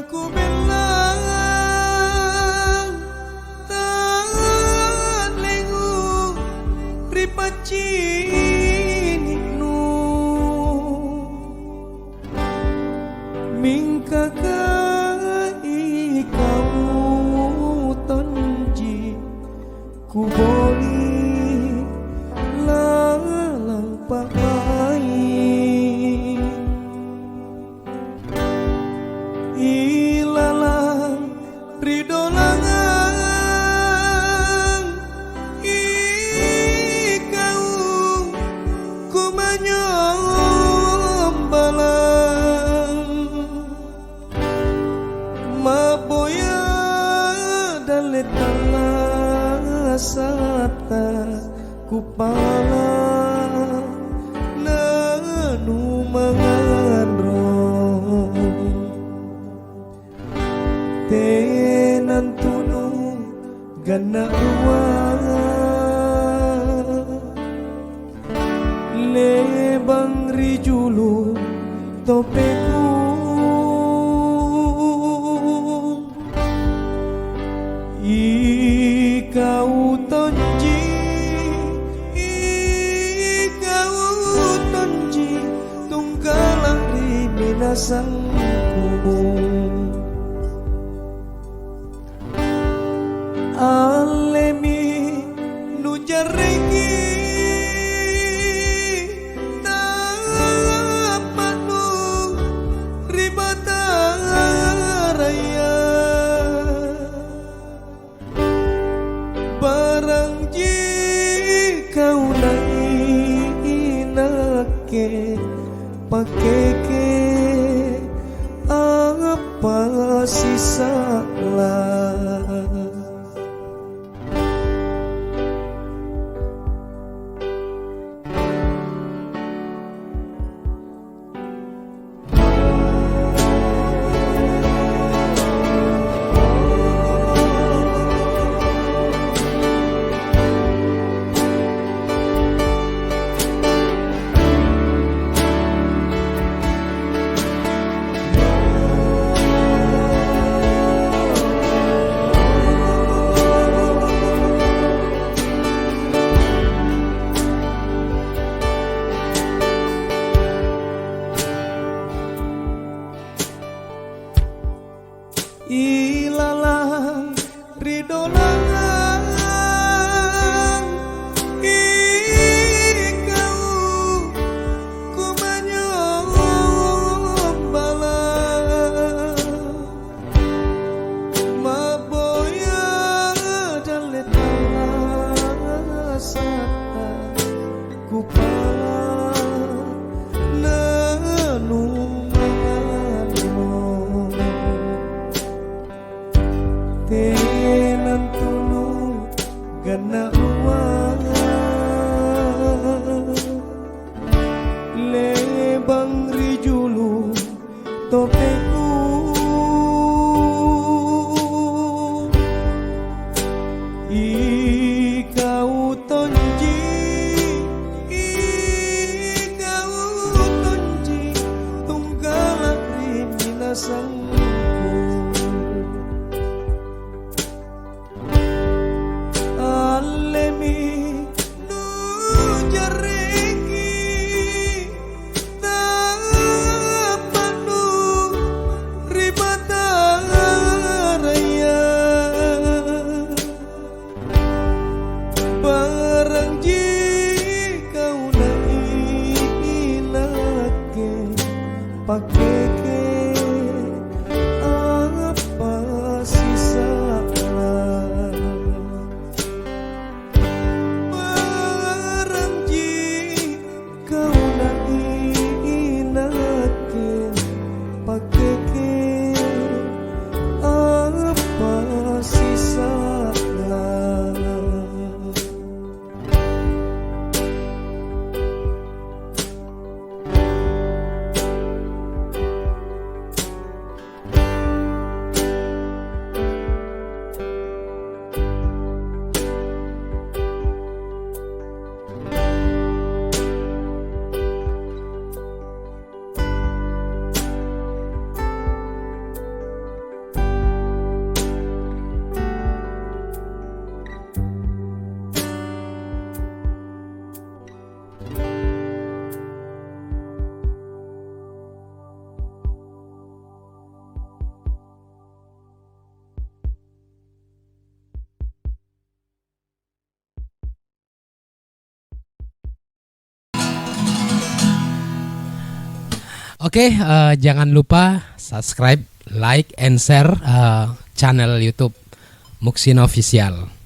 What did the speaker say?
Aku belang tan lengu ripaci niknu mingkakai kamu tonji ku boli lalang pakai ilalang ridolangan ikau ku menyombalang maboya daletala sata kupala nanu mangandro tenan tunung gana lebang rijulu topeku ikau tonji tunggalang riminasangku alemi nujareki tapanu ribata raya barang jikau nainake pakeke apa sisa lah ilalang ridolangan ikau ku menyombalang maboya daletala sata kupala nanu tenan tulung gana lebang rijulu topeku ikau tonji tunggalang riminasangku alemi nujareki tapanu ribata raya barang jikau nainake pakeke apa sisa lah barang jikau nainake pakeke apa sisa lah Oke, jangan lupa subscribe, like, and share channel YouTube Muksin Official.